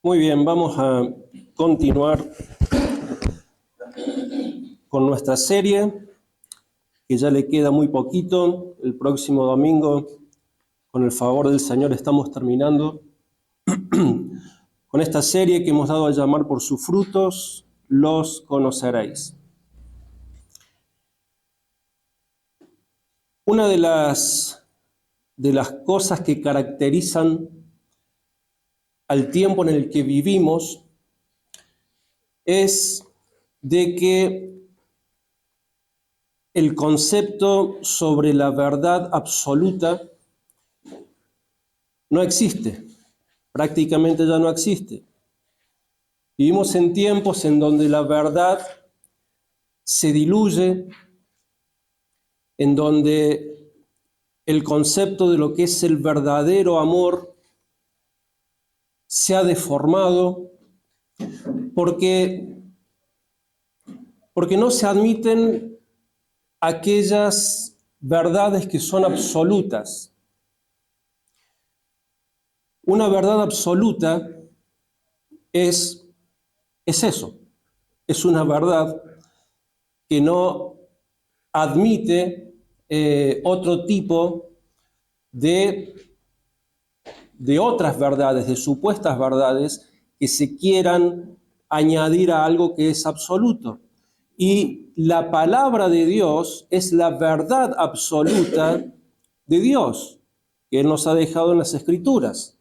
Muy bien, vamos a continuar con nuestra serie, que ya le queda muy poquito. El próximo domingo, con el favor del Señor, estamos terminando con esta serie que hemos dado a llamar por sus frutos los conoceréis. Una de las cosas que caracterizan al tiempo en el que vivimos es de que el concepto sobre la verdad absoluta no existe, prácticamente ya no existe. Vivimos en tiempos en donde la verdad se diluye, en donde el concepto de lo que es el verdadero amor se ha deformado, porque no se admiten aquellas verdades que son absolutas. Una verdad absoluta es eso, es una verdad que no admite otro tipo de otras verdades, de supuestas verdades que se quieran añadir a algo que es absoluto. Y la palabra de Dios es la verdad absoluta de Dios, que Él nos ha dejado en las Escrituras.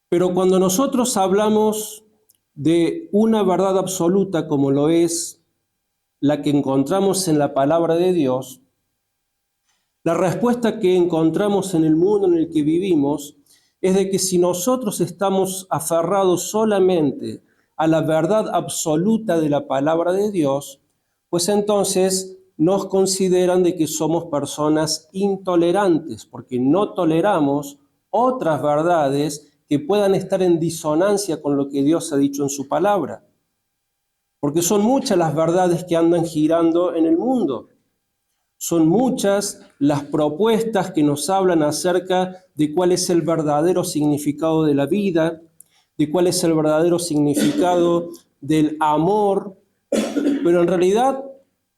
Pero cuando nosotros hablamos de una verdad absoluta como lo es la que encontramos en la palabra de Dios, la respuesta que encontramos en el mundo en el que vivimos es de que si nosotros estamos aferrados solamente a la verdad absoluta de la palabra de Dios, pues entonces nos consideran de que somos personas intolerantes, porque no toleramos otras verdades que puedan estar en disonancia con lo que Dios ha dicho en su palabra. Porque son muchas las verdades que andan girando en el mundo. Son muchas las propuestas que nos hablan acerca de cuál es el verdadero significado de la vida, de cuál es el verdadero significado del amor, pero en realidad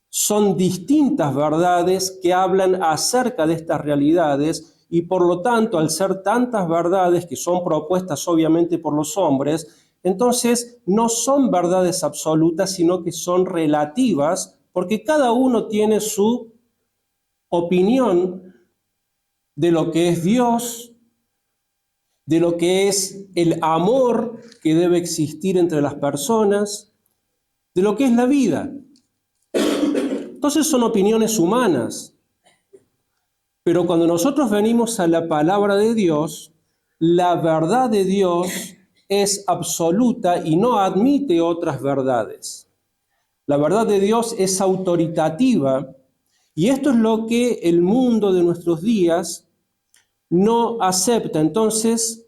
son distintas verdades que hablan acerca de estas realidades y por lo tanto, al ser tantas verdades que son propuestas obviamente por los hombres, entonces no son verdades absolutas, sino que son relativas, porque cada uno tiene su opinión de lo que es Dios, de lo que es el amor que debe existir entre las personas, de lo que es la vida. Entonces son opiniones humanas. Pero cuando nosotros venimos a la palabra de Dios, la verdad de Dios es absoluta y no admite otras verdades. La verdad de Dios es autoritativa y esto es lo que el mundo de nuestros días no acepta. Entonces,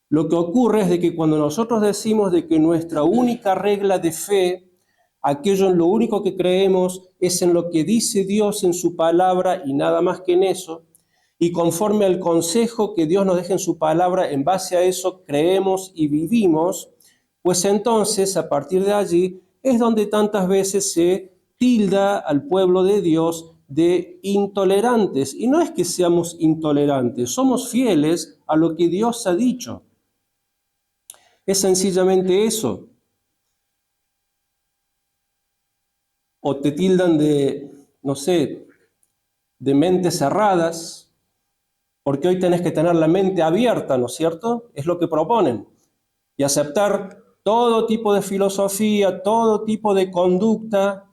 lo que ocurre es de que cuando nosotros decimos de que nuestra única regla de fe, aquello en lo único que creemos es en lo que dice Dios en su palabra y nada más que en eso, y conforme al consejo que Dios nos deja en su palabra, en base a eso creemos y vivimos, pues entonces a partir de allí es donde tantas veces se tilda al pueblo de Dios de intolerantes. Y no es que seamos intolerantes, somos fieles a lo que Dios ha dicho. Es sencillamente eso. O te tildan de, no sé, de mentes cerradas, porque hoy tenés que tener la mente abierta, ¿no es cierto? Es lo que proponen. Y aceptar todo tipo de filosofía, todo tipo de conducta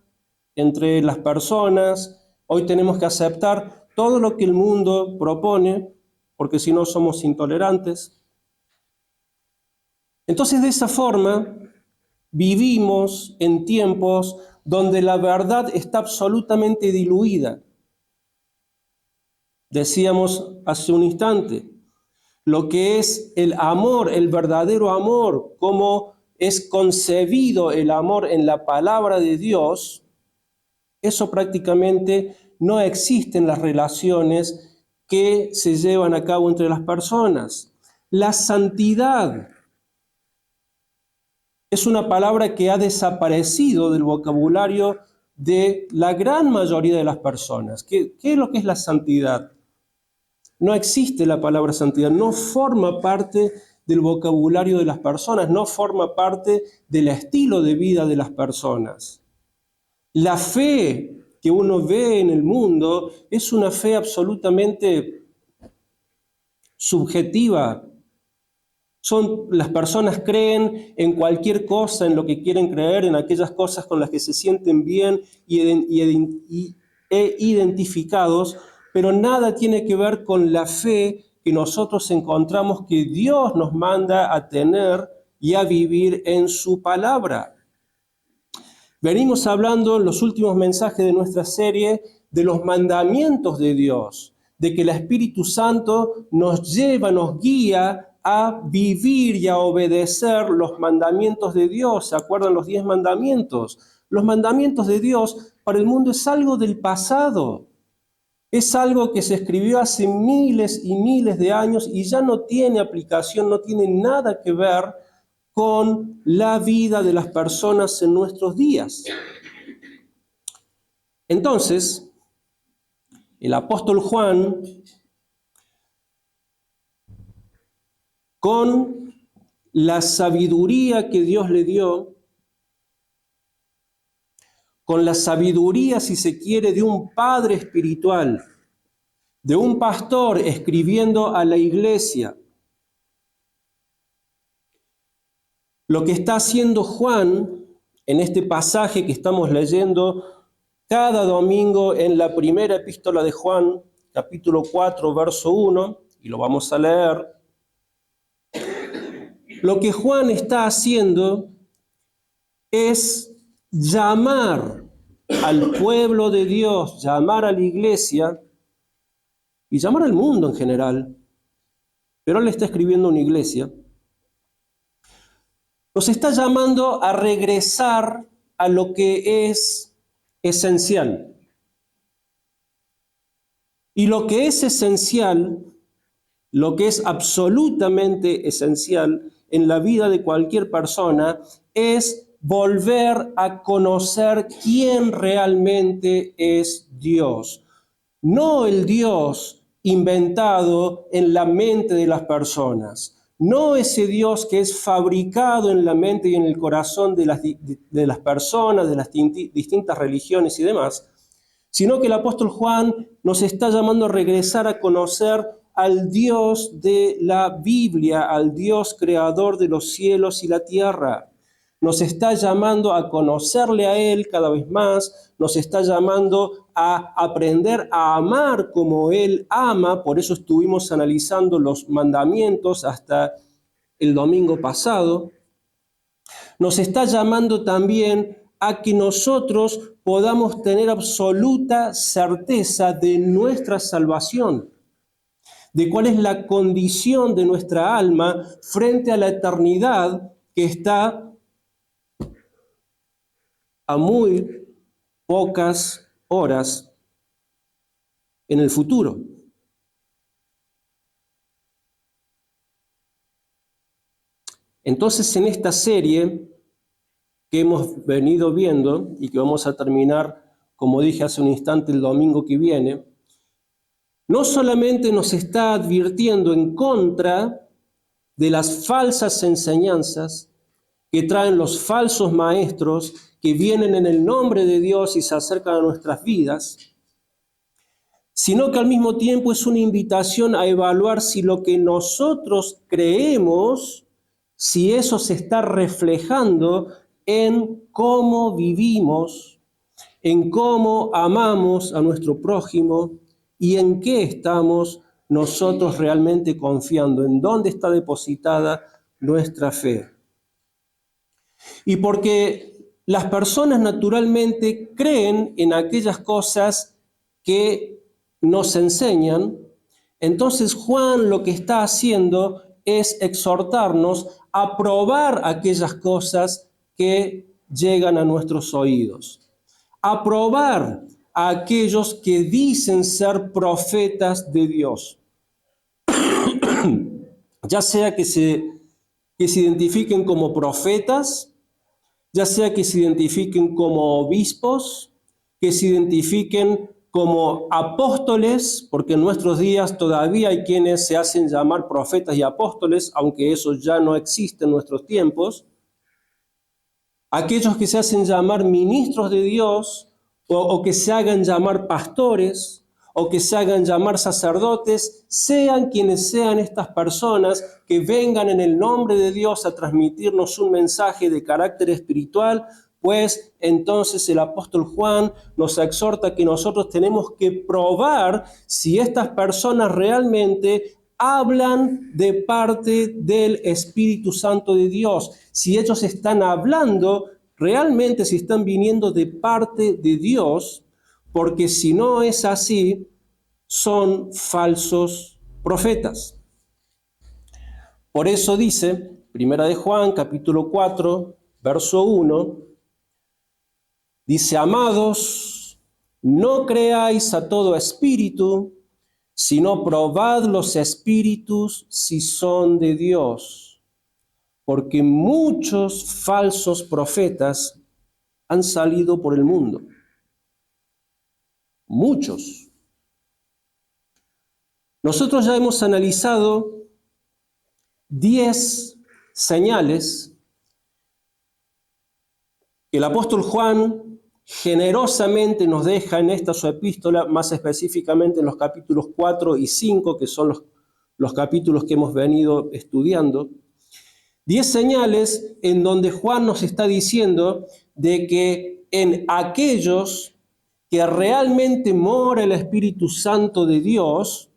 entre las personas. Hoy tenemos que aceptar todo lo que el mundo propone, porque si no somos intolerantes. Entonces, de esa forma, vivimos en tiempos donde la verdad está absolutamente diluida. Decíamos hace un instante, lo que es el amor, el verdadero amor, cómo es concebido el amor en la palabra de Dios, eso prácticamente no existe en las relaciones que se llevan a cabo entre las personas. La santidad es una palabra que ha desaparecido del vocabulario de la gran mayoría de las personas. ¿Qué es lo que es la santidad? No existe la palabra santidad, no forma parte del vocabulario de las personas, no forma parte del estilo de vida de las personas. La fe que uno ve en el mundo es una fe absolutamente subjetiva. Las personas creen en cualquier cosa, en lo que quieren creer, en aquellas cosas con las que se sienten bien e identificados, pero nada tiene que ver con la fe que nosotros encontramos que Dios nos manda a tener y a vivir en su palabra. Venimos hablando en los últimos mensajes de nuestra serie de los mandamientos de Dios, de que el Espíritu Santo nos lleva, nos guía a vivir y a obedecer los mandamientos de Dios. ¿Se acuerdan los 10 mandamientos? Los mandamientos de Dios para el mundo es algo del pasado. Es algo que se escribió hace miles y miles de años y ya no tiene aplicación, no tiene nada que ver con la vida de las personas en nuestros días. Entonces, el apóstol Juan, con la sabiduría que Dios le dio, con la sabiduría, si se quiere, de un padre espiritual, de un pastor escribiendo a la iglesia, lo que está haciendo Juan en este pasaje que estamos leyendo cada domingo en la primera epístola de Juan, capítulo 4, verso 1, y lo vamos a leer. Lo que Juan está haciendo es llamar al pueblo de Dios, llamar a la iglesia y llamar al mundo en general, pero él está escribiendo una iglesia. Nos está llamando a regresar a lo que es esencial. Y lo que es esencial, lo que es absolutamente esencial en la vida de cualquier persona es volver a conocer quién realmente es Dios. No el Dios inventado en la mente de las personas. No ese Dios que es fabricado en la mente y en el corazón de las personas, de las distintas religiones y demás, sino que el apóstol Juan nos está llamando a regresar a conocer al Dios de la Biblia, al Dios creador de los cielos y la tierra. Nos está llamando a conocerle a Él cada vez más, nos está llamando a aprender a amar como Él ama, por eso estuvimos analizando los mandamientos hasta el domingo pasado. Nos está llamando también a que nosotros podamos tener absoluta certeza de nuestra salvación, de cuál es la condición de nuestra alma frente a la eternidad que está a muy pocas horas en el futuro. Entonces, en esta serie que hemos venido viendo y que vamos a terminar, como dije hace un instante, el domingo que viene, no solamente nos está advirtiendo en contra de las falsas enseñanzas que traen los falsos maestros que vienen en el nombre de Dios y se acercan a nuestras vidas, sino que al mismo tiempo es una invitación a evaluar si lo que nosotros creemos, si eso se está reflejando en cómo vivimos, en cómo amamos a nuestro prójimo y en qué estamos nosotros realmente confiando, en dónde está depositada nuestra fe. Y porque las personas naturalmente creen en aquellas cosas que nos enseñan, entonces Juan lo que está haciendo es exhortarnos a probar aquellas cosas que llegan a nuestros oídos, a probar a aquellos que dicen ser profetas de Dios. ya sea que se identifiquen como profetas, ya sea que se identifiquen como obispos, que se identifiquen como apóstoles, porque en nuestros días todavía hay quienes se hacen llamar profetas y apóstoles, aunque eso ya no existe en nuestros tiempos, aquellos que se hacen llamar ministros de Dios, o que se hagan llamar pastores, o que se hagan llamar sacerdotes, sean quienes sean estas personas que vengan en el nombre de Dios a transmitirnos un mensaje de carácter espiritual, pues entonces el apóstol Juan nos exhorta que nosotros tenemos que probar si estas personas realmente hablan de parte del Espíritu Santo de Dios, si ellos están hablando realmente, si están viniendo de parte de Dios, porque si no es así, son falsos profetas. Por eso dice, Primera de Juan, capítulo 4, verso 1, dice: amados, no creáis a todo espíritu, sino probad los espíritus si son de Dios, porque muchos falsos profetas han salido por el mundo. Muchos. Nosotros ya hemos analizado 10 señales que el apóstol Juan generosamente nos deja en esta su epístola, más específicamente en los capítulos 4 y 5, que son los capítulos que hemos venido estudiando. 10 señales en donde Juan nos está diciendo de que en aquellos que realmente mora el Espíritu Santo de Dios,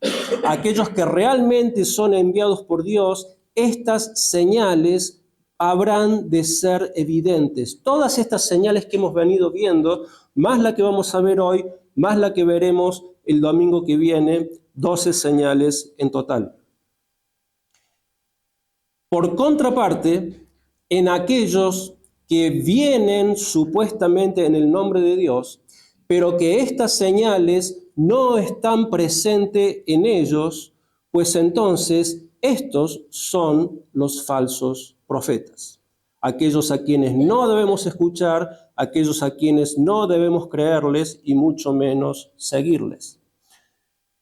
aquellos que realmente son enviados por Dios, estas señales habrán de ser evidentes. Todas estas señales que hemos venido viendo, más la que vamos a ver hoy, más la que veremos el domingo que viene, 12 señales en total. Por contraparte, en aquellos que vienen supuestamente en el nombre de Dios, pero que estas señales no están presentes en ellos, pues entonces estos son los falsos profetas. Aquellos a quienes no debemos escuchar, aquellos a quienes no debemos creerles y mucho menos seguirles.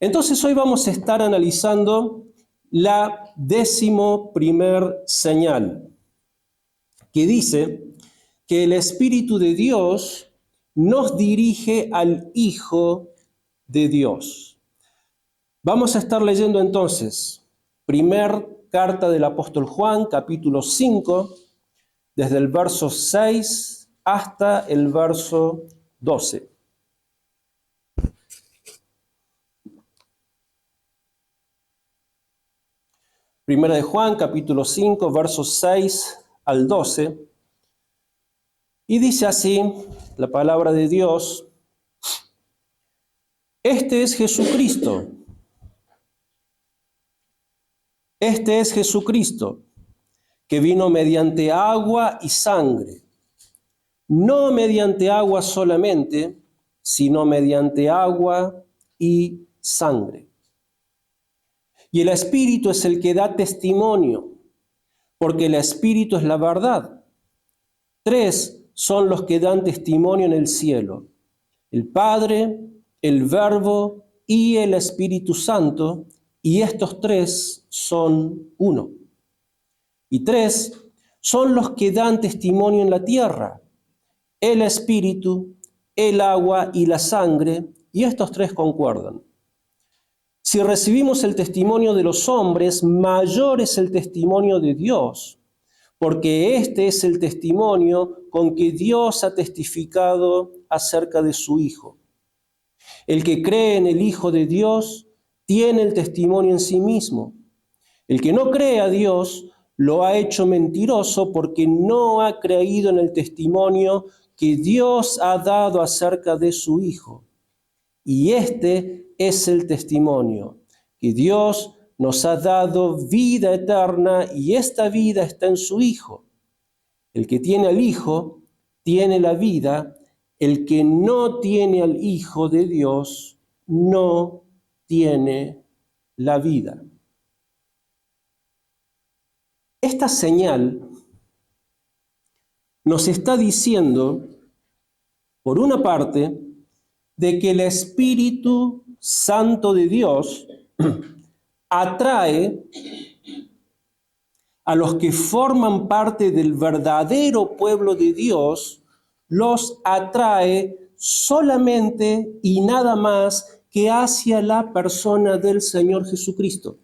Entonces hoy vamos a estar analizando la 11ª señal, que dice que el Espíritu de Dios nos dirige al Hijo de Dios. Vamos a estar leyendo entonces, primer carta del apóstol Juan, capítulo 5, desde el verso 6 hasta el verso 12. Primera de Juan, capítulo 5, versos 6 al 12. Y dice así la palabra de Dios: Este es Jesucristo. Este es Jesucristo, que vino mediante agua y sangre. No mediante agua solamente, sino mediante agua y sangre. Y el Espíritu es el que da testimonio, porque el Espíritu es la verdad. 3 son los que dan testimonio en el cielo: el Padre, el Verbo y el Espíritu Santo, y estos 3 son uno. Y 3 son los que dan testimonio en la tierra: el Espíritu, el agua y la sangre, y estos 3 concuerdan. Si recibimos el testimonio de los hombres, mayor es el testimonio de Dios, porque este es el testimonio con que Dios ha testificado acerca de su Hijo. El que cree en el Hijo de Dios tiene el testimonio en sí mismo. El que no cree a Dios lo ha hecho mentiroso, porque no ha creído en el testimonio que Dios ha dado acerca de su Hijo. Y este es el testimonio, que Dios nos ha dado vida eterna, y esta vida está en su Hijo. El que tiene al Hijo tiene la vida. El que no tiene al Hijo de Dios no tiene la vida. Esta señal nos está diciendo, por una parte, de que el Espíritu Santo de Dios atrae a los que forman parte del verdadero pueblo de Dios, los atrae solamente y nada más que hacia la persona del Señor Jesucristo.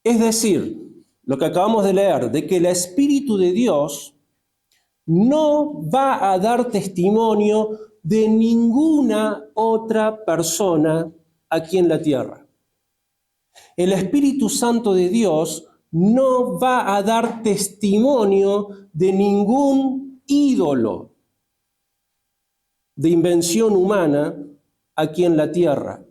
Es decir, lo que acabamos de leer, de que el Espíritu de Dios no va a dar testimonio de ninguna otra persona aquí en la tierra. El Espíritu Santo de Dios no va a dar testimonio de ningún ídolo de invención humana aquí en la tierra.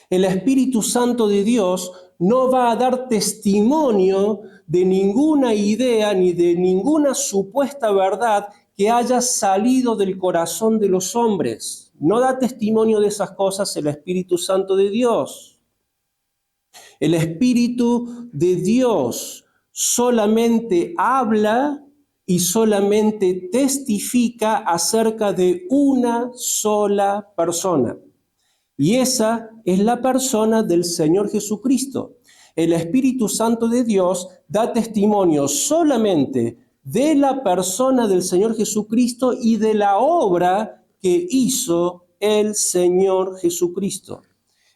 El Espíritu Santo de Dios no va a dar testimonio de ninguna idea ni de ninguna supuesta verdad que haya salido del corazón de los hombres. No da testimonio de esas cosas el Espíritu Santo de Dios. El Espíritu de Dios solamente habla y solamente testifica acerca de una sola persona. Y esa es la persona del Señor Jesucristo. El Espíritu Santo de Dios da testimonio solamente de la persona del Señor Jesucristo y de la obra que hizo el Señor Jesucristo.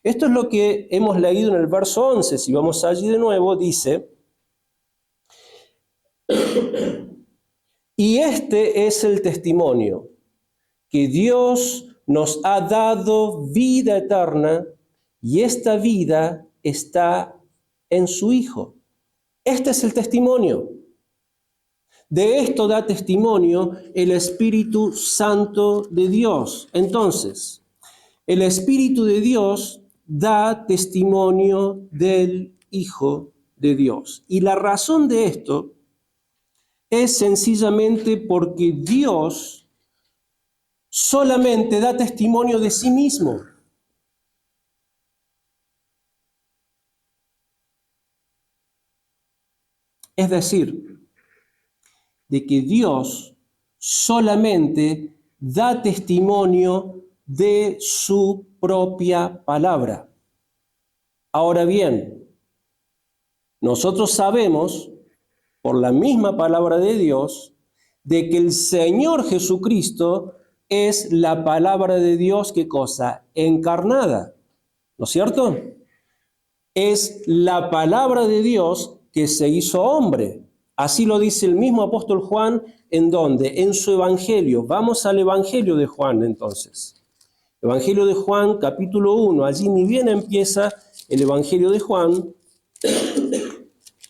Esto es lo que hemos leído en el verso 11. Si vamos allí de nuevo, dice: y este es el testimonio, que Dios nos ha dado vida eterna y esta vida está en su Hijo. Este es el testimonio. De esto da testimonio el Espíritu Santo de Dios. Entonces, el Espíritu de Dios da testimonio del Hijo de Dios. Y la razón de esto es sencillamente porque Dios solamente da testimonio de sí mismo. Es decir, de que Dios solamente da testimonio de su propia palabra. Ahora bien, nosotros sabemos, por la misma palabra de Dios, de que el Señor Jesucristo es la palabra de Dios, ¿qué cosa? Encarnada, ¿no es cierto? Es la palabra de Dios que se hizo hombre. Así lo dice el mismo apóstol Juan, ¿en dónde? En su Evangelio. Vamos al Evangelio de Juan entonces. Evangelio de Juan, capítulo 1. Allí ni bien empieza el Evangelio de Juan.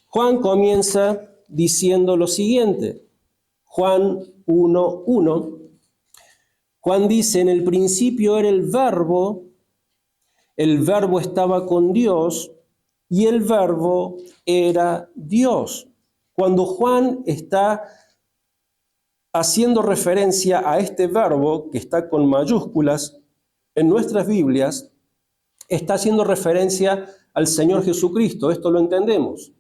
Juan comienza diciendo lo siguiente. Juan 1:1. Juan dice: en el principio era el Verbo estaba con Dios y el Verbo era Dios. Cuando Juan está haciendo referencia a este verbo que está con mayúsculas en nuestras Biblias, está haciendo referencia al Señor Jesucristo. Esto lo entendemos.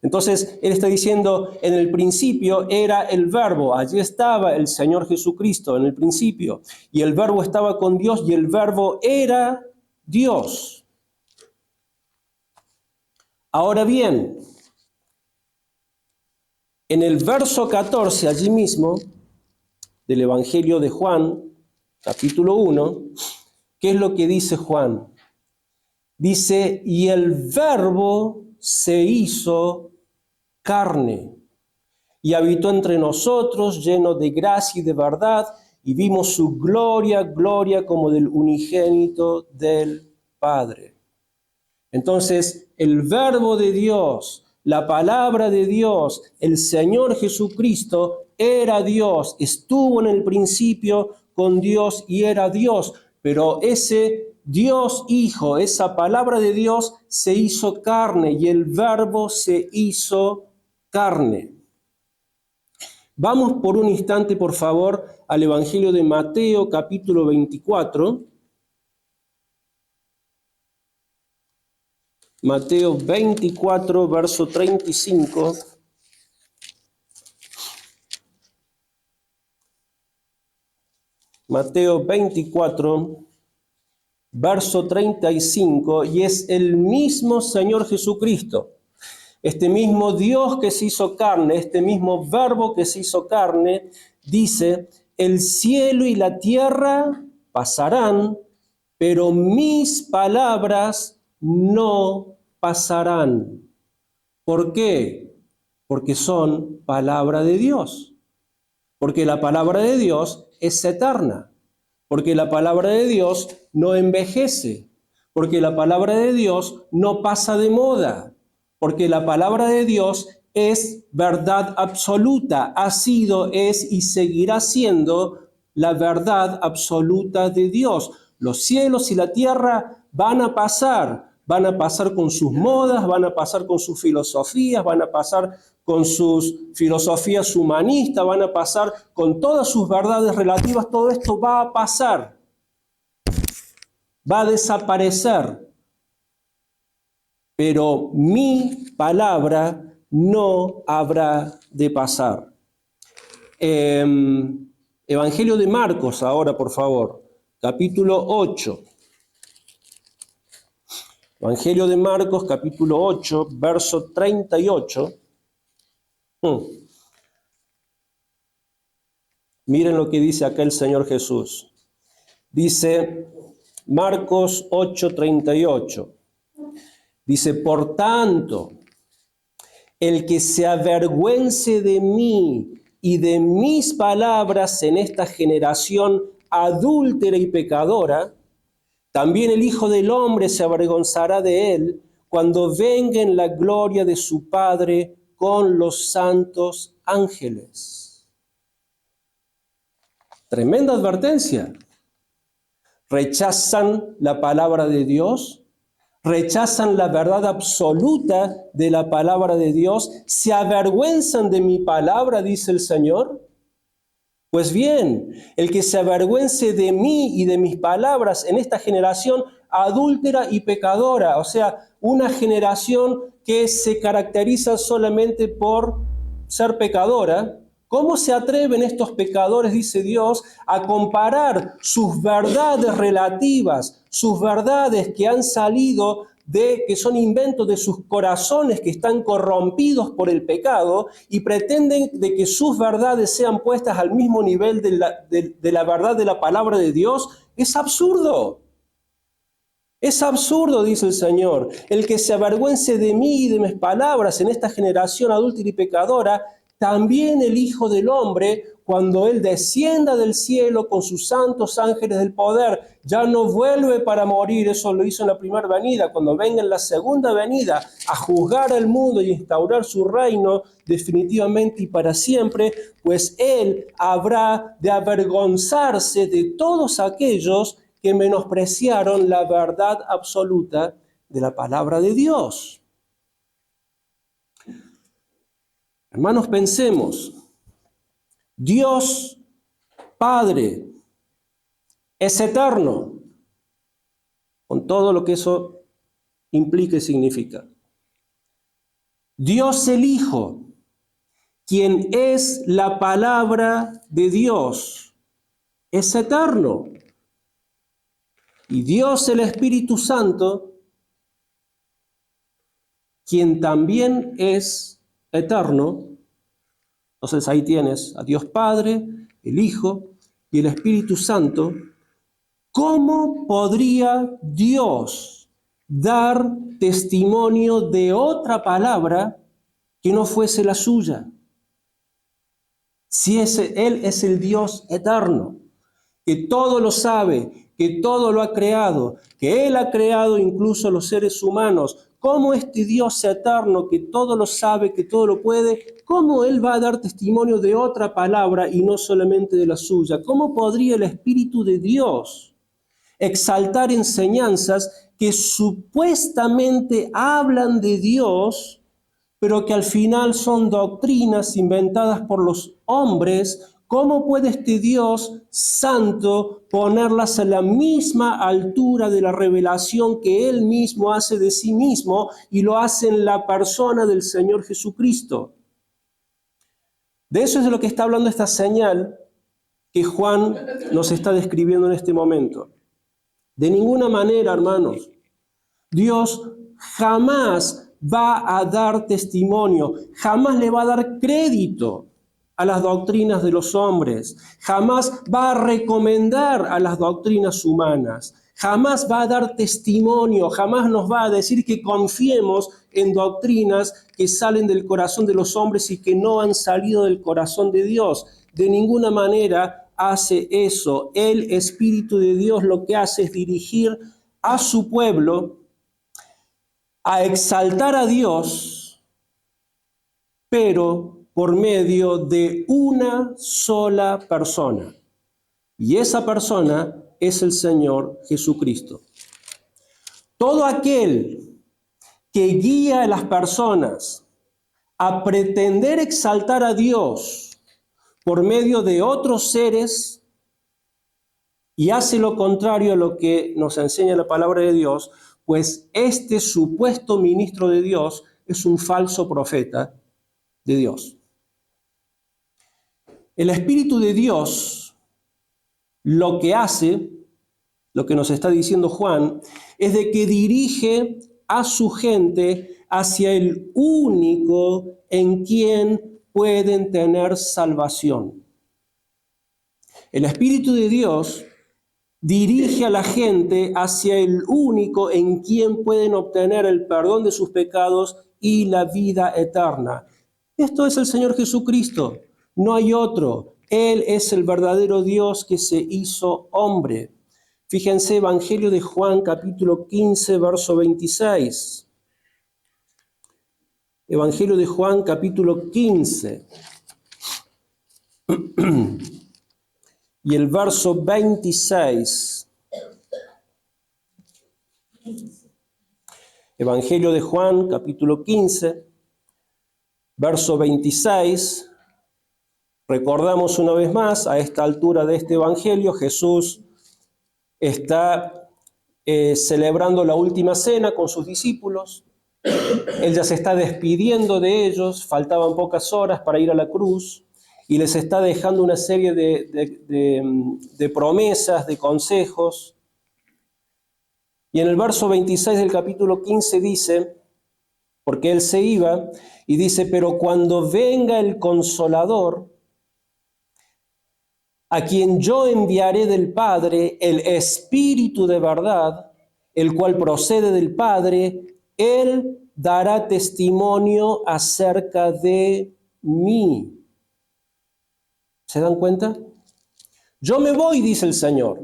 Entonces, él está diciendo, en el principio era el Verbo, allí estaba el Señor Jesucristo en el principio, y el Verbo estaba con Dios y el Verbo era Dios. Ahora bien, en el verso 14, allí mismo, del Evangelio de Juan, capítulo 1, ¿qué es lo que dice Juan? Dice: y el Verbo se hizo carne y habitó entre nosotros, lleno de gracia y de verdad, y vimos su gloria, gloria como del unigénito del Padre. Entonces, el Verbo de Dios, la palabra de Dios, el Señor Jesucristo, era Dios, estuvo en el principio con Dios y era Dios, pero ese Dios Hijo, esa palabra de Dios se hizo carne y el Verbo se hizo carne. Vamos por un instante, por favor, al Evangelio de Mateo, capítulo 24. Mateo 24, verso 35. Mateo 24, verso 35, y es el mismo Señor Jesucristo, este mismo Dios que se hizo carne, este mismo Verbo que se hizo carne, dice: el cielo y la tierra pasarán, pero mis palabras no pasarán. ¿Por qué? Porque son palabra de Dios. Porque la palabra de Dios es eterna. Porque la palabra de Dios no envejece. Porque la palabra de Dios no pasa de moda. Porque la palabra de Dios es verdad absoluta. Ha sido, es y seguirá siendo la verdad absoluta de Dios. Los cielos y la tierra van a pasar con sus modas, van a pasar con sus filosofías, van a pasar con sus filosofías humanistas, van a pasar con todas sus verdades relativas. Todo esto va a pasar, va a desaparecer, pero mi palabra no habrá de pasar. Evangelio de Marcos ahora, por favor, capítulo 8. Evangelio de Marcos, capítulo 8, verso 38. Miren lo que dice acá el Señor Jesús. Dice Marcos 8, 38. Dice: por tanto, el que se avergüence de mí y de mis palabras en esta generación adúltera y pecadora, también el Hijo del Hombre se avergonzará de él cuando venga en la gloria de su Padre con los santos ángeles. Tremenda advertencia. Rechazan la palabra de Dios, rechazan la verdad absoluta de la palabra de Dios, se avergüenzan de mi palabra, dice el Señor. Pues bien, el que se avergüence de mí y de mis palabras en esta generación adúltera y pecadora, o sea, una generación que se caracteriza solamente por ser pecadora. ¿Cómo se atreven estos pecadores, dice Dios, a comparar sus verdades relativas, sus verdades que han salido que son inventos de sus corazones que están corrompidos por el pecado, y pretenden de que sus verdades sean puestas al mismo nivel de la verdad de la palabra de Dios? Es absurdo. Es absurdo, dice el Señor. El que se avergüence de mí y de mis palabras en esta generación adúltera y pecadora, también el Hijo del Hombre, cuando Él descienda del cielo con sus santos ángeles del poder, ya no vuelve para morir. Eso lo hizo en la primera venida. Cuando venga en la segunda venida a juzgar al mundo y instaurar su reino definitivamente y para siempre, pues Él habrá de avergonzarse de todos aquellos que menospreciaron la verdad absoluta de la palabra de Dios. Hermanos, pensemos. Dios Padre es eterno, con todo lo que eso implica y significa. Dios el Hijo, quien es la palabra de Dios, es eterno. Y Dios el Espíritu Santo, quien también es eterno. Entonces ahí tienes a Dios Padre, el Hijo y el Espíritu Santo. ¿Cómo podría Dios dar testimonio de otra palabra que no fuese la suya? Si Él es el Dios eterno, que todo lo sabe, que todo lo ha creado, que Él ha creado incluso los seres humanos. ¿Cómo este Dios eterno, que todo lo sabe, que todo lo puede, cómo Él va a dar testimonio de otra palabra y no solamente de la suya? ¿Cómo podría el Espíritu de Dios exaltar enseñanzas que supuestamente hablan de Dios, pero que al final son doctrinas inventadas por los hombres ¿Cómo puede este Dios santo ponerlas a la misma altura de la revelación que Él mismo hace de sí mismo y lo hace en la persona del Señor Jesucristo? De eso es de lo que está hablando esta señal que Juan nos está describiendo en este momento. De ninguna manera, hermanos, Dios jamás va a dar testimonio, jamás le va a dar crédito a las doctrinas de los hombres, jamás va a recomendar a las doctrinas humanas, jamás va a dar testimonio, jamás nos va a decir que confiemos en doctrinas que salen del corazón de los hombres y que no han salido del corazón de Dios. De ninguna manera hace eso. El Espíritu de Dios lo que hace es dirigir a su pueblo a exaltar a Dios, pero por medio de una sola persona. Y esa persona es el Señor Jesucristo. Todo aquel que guía a las personas a pretender exaltar a Dios por medio de otros seres y hace lo contrario a lo que nos enseña la palabra de Dios, pues este supuesto ministro de Dios es un falso profeta de Dios. El Espíritu de Dios lo que hace, lo que nos está diciendo Juan, es de que dirige a su gente hacia el único en quien pueden tener salvación. El Espíritu de Dios dirige a la gente hacia el único en quien pueden obtener el perdón de sus pecados y la vida eterna. Esto es el Señor Jesucristo, no hay otro. Él es el verdadero Dios que se hizo hombre. Fíjense, Evangelio de Juan, capítulo 15, verso 26. Evangelio de Juan, capítulo 15. Y el verso 26. Evangelio de Juan, capítulo 15, verso 26. Recordamos una vez más, a esta altura de este Evangelio, Jesús está celebrando la última cena con sus discípulos. Él ya se está despidiendo de ellos, faltaban pocas horas para ir a la cruz, y les está dejando una serie de promesas, de consejos. Y en el verso 26 del capítulo 15 dice, porque Él se iba, y dice, pero cuando venga el Consolador, a quien yo enviaré del Padre, el Espíritu de verdad, el cual procede del Padre, Él dará testimonio acerca de mí. ¿Se dan cuenta? Yo me voy, dice el Señor,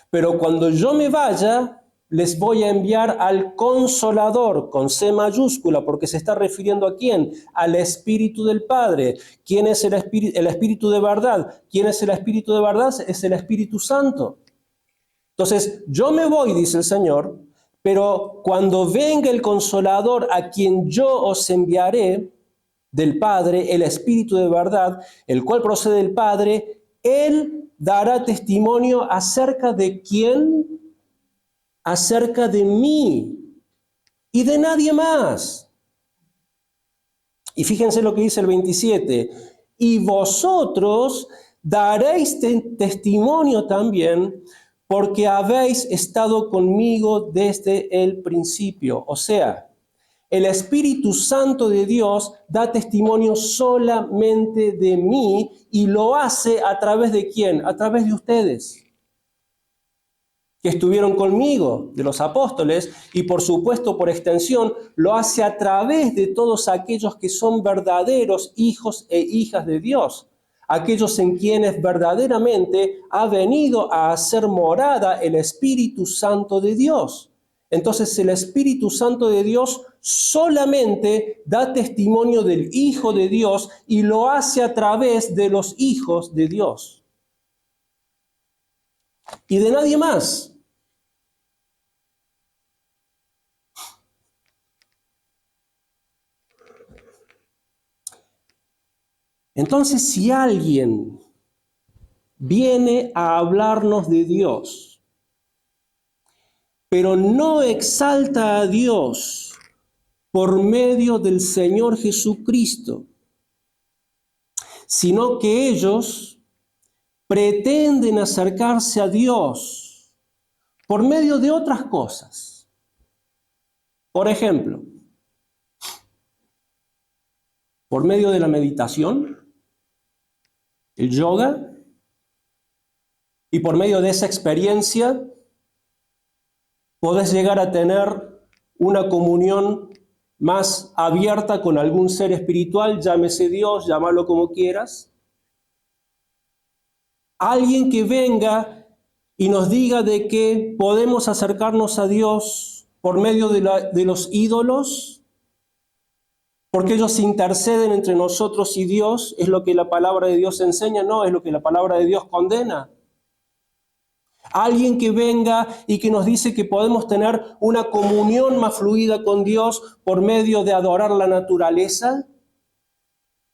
pero cuando yo me vaya, les voy a enviar al Consolador, con C mayúscula, porque se está refiriendo ¿a quién? Al Espíritu del Padre. ¿Quién es el Espíritu de verdad? ¿Quién es el Espíritu de verdad? Es el Espíritu Santo. Entonces, yo me voy, dice el Señor, pero cuando venga el Consolador, a quien yo os enviaré del Padre, el Espíritu de verdad, el cual procede del Padre, Él dará testimonio acerca de quién, acerca de mí y de nadie más. Y fíjense lo que dice el 27. Y vosotros daréis testimonio también, porque habéis estado conmigo desde el principio. O sea, el Espíritu Santo de Dios da testimonio solamente de mí y lo hace a través de ¿quién? A través de ustedes, que estuvieron conmigo, de los apóstoles, y por supuesto, por extensión, lo hace a través de todos aquellos que son verdaderos hijos e hijas de Dios, aquellos en quienes verdaderamente ha venido a hacer morada el Espíritu Santo de Dios. Entonces el Espíritu Santo de Dios solamente da testimonio del Hijo de Dios y lo hace a través de los hijos de Dios. Y de nadie más. Entonces, si alguien viene a hablarnos de Dios, pero no exalta a Dios por medio del Señor Jesucristo, sino que ellos pretenden acercarse a Dios por medio de otras cosas. Por ejemplo, por medio de la meditación, el yoga, y por medio de esa experiencia podés llegar a tener una comunión más abierta con algún ser espiritual, llámese Dios, llámalo como quieras. Alguien que venga y nos diga de que podemos acercarnos a Dios por medio de los ídolos, porque ellos interceden entre nosotros y Dios, es lo que la palabra de Dios enseña, no es lo que la palabra de Dios condena. Alguien que venga y que nos dice que podemos tener una comunión más fluida con Dios por medio de adorar la naturaleza,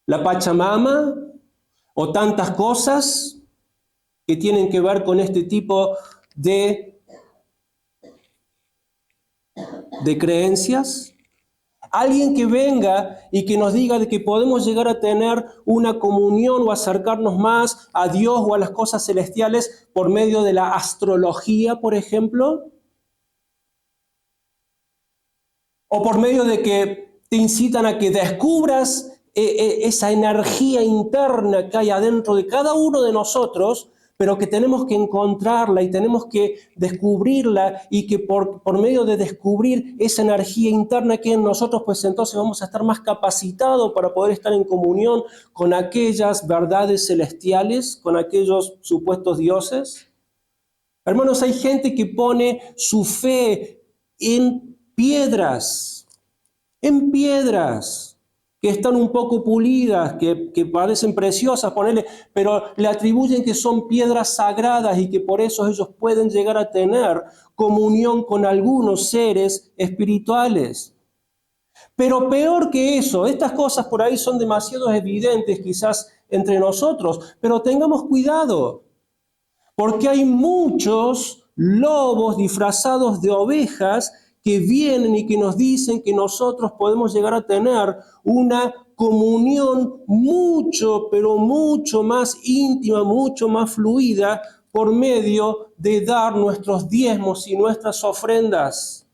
la Pachamama o tantas cosas que tienen que ver con este tipo de creencias. Alguien que venga y que nos diga de que podemos llegar a tener una comunión o acercarnos más a Dios o a las cosas celestiales por medio de la astrología, por ejemplo. O por medio de que te incitan a que descubras esa energía interna que hay adentro de cada uno de nosotros, pero que tenemos que encontrarla y tenemos que descubrirla, y que por medio de descubrir esa energía interna que hay en nosotros, pues entonces vamos a estar más capacitados para poder estar en comunión con aquellas verdades celestiales, con aquellos supuestos dioses. Hermanos, hay gente que pone su fe en piedras que están un poco pulidas, que parecen preciosas, pero le atribuyen que son piedras sagradas y que por eso ellos pueden llegar a tener comunión con algunos seres espirituales. Pero peor que eso, estas cosas por ahí son demasiado evidentes quizás entre nosotros, pero tengamos cuidado, porque hay muchos lobos disfrazados de ovejas que vienen y que nos dicen que nosotros podemos llegar a tener una comunión mucho, pero mucho más íntima, mucho más fluida por medio de dar nuestros diezmos y nuestras ofrendas.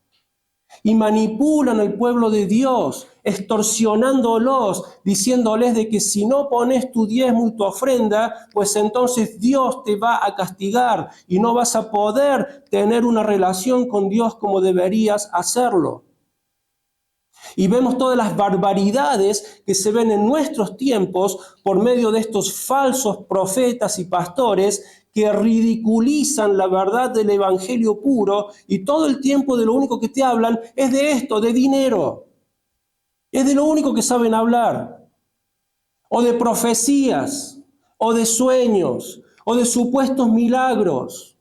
Y manipulan al pueblo de Dios, extorsionándolos, diciéndoles de que si no pones tu diezmo y tu ofrenda, pues entonces Dios te va a castigar y no vas a poder tener una relación con Dios como deberías hacerlo. Y vemos todas las barbaridades que se ven en nuestros tiempos por medio de estos falsos profetas y pastores que ridiculizan la verdad del evangelio puro, y todo el tiempo de lo único que te hablan es de esto, de dinero. Es de lo único que saben hablar. O de profecías, o de sueños, o de supuestos milagros.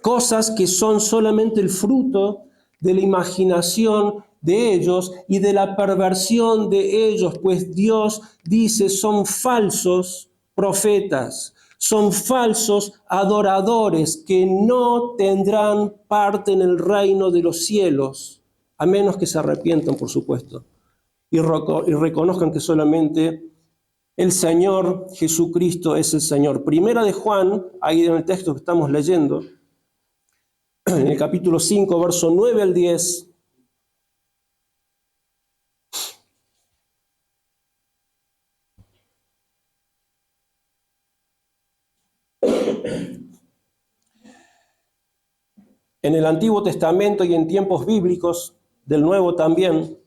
Cosas que son solamente el fruto de la imaginación de ellos y de la perversión de ellos, pues Dios dice son falsos profetas, son falsos adoradores que no tendrán parte en el reino de los cielos, a menos que se arrepientan, por supuesto, y reconozcan que solamente el Señor Jesucristo es el Señor. Primera de Juan, ahí en el texto que estamos leyendo, en el capítulo 5, verso 9 al 10, en el Antiguo Testamento y en tiempos bíblicos, del Nuevo también,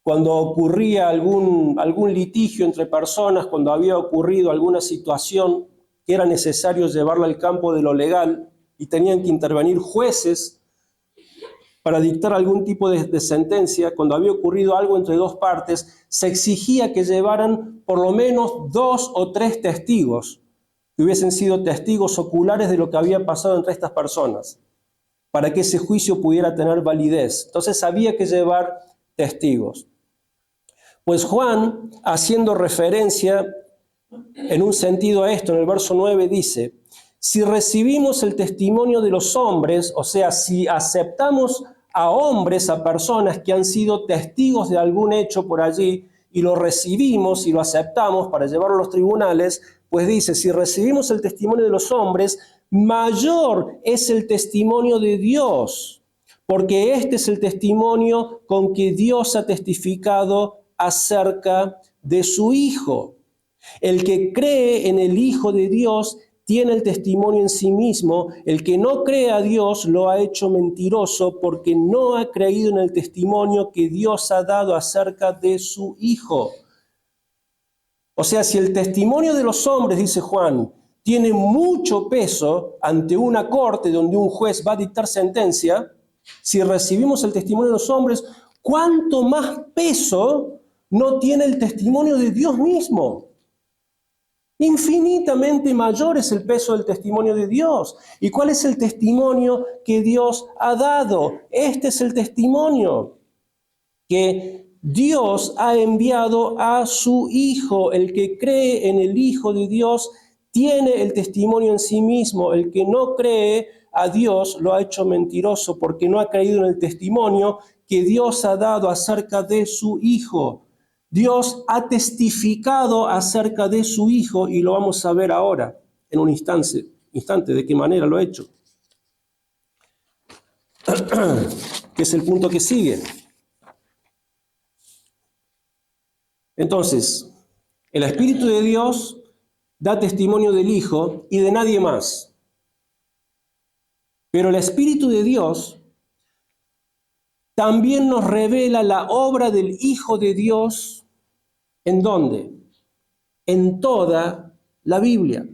cuando ocurría algún litigio entre personas, cuando había ocurrido alguna situación que era necesario llevarla al campo de lo legal y tenían que intervenir jueces para dictar algún tipo de sentencia, cuando había ocurrido algo entre dos partes, se exigía que llevaran por lo menos 2 o 3 testigos, que hubiesen sido testigos oculares de lo que había pasado entre estas personas, para que ese juicio pudiera tener validez. Entonces había que llevar testigos. Pues Juan, haciendo referencia en un sentido a esto, en el verso 9 dice, si recibimos el testimonio de los hombres, o sea, si aceptamos a hombres, a personas que han sido testigos de algún hecho por allí, y lo recibimos y lo aceptamos para llevarlo a los tribunales, pues dice, si recibimos el testimonio de los hombres, mayor es el testimonio de Dios, porque este es el testimonio con que Dios ha testificado acerca de su Hijo. El que cree en el Hijo de Dios tiene el testimonio en sí mismo. El que no cree a Dios lo ha hecho mentiroso porque no ha creído en el testimonio que Dios ha dado acerca de su Hijo. O sea, si el testimonio de los hombres, dice Juan, tiene mucho peso ante una corte donde un juez va a dictar sentencia, si recibimos el testimonio de los hombres, ¿cuánto más peso no tiene el testimonio de Dios mismo? Infinitamente mayor es el peso del testimonio de Dios. ¿Y cuál es el testimonio que Dios ha dado? Este es el testimonio que Dios ha enviado a su Hijo. El que cree en el Hijo de Dios tiene el testimonio en sí mismo. El que no cree a Dios lo ha hecho mentiroso porque no ha creído en el testimonio que Dios ha dado acerca de su Hijo. Dios ha testificado acerca de su Hijo y lo vamos a ver ahora, en un instante de qué manera lo ha hecho. Que es el punto que sigue. Entonces, el Espíritu de Dios da testimonio del Hijo y de nadie más. Pero el Espíritu de Dios también nos revela la obra del Hijo de Dios. ¿En dónde? En toda la Biblia.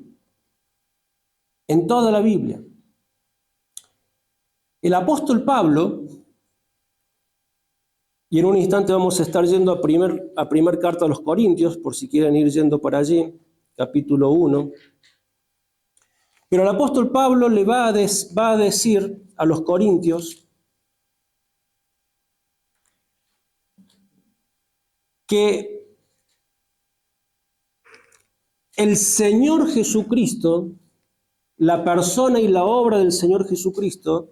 En toda la Biblia. El apóstol Pablo, y en un instante vamos a estar yendo a primer carta a los Corintios, por si quieren ir yendo por allí, capítulo 1. Pero el apóstol Pablo le va a decir a los Corintios que el Señor Jesucristo, la persona y la obra del Señor Jesucristo,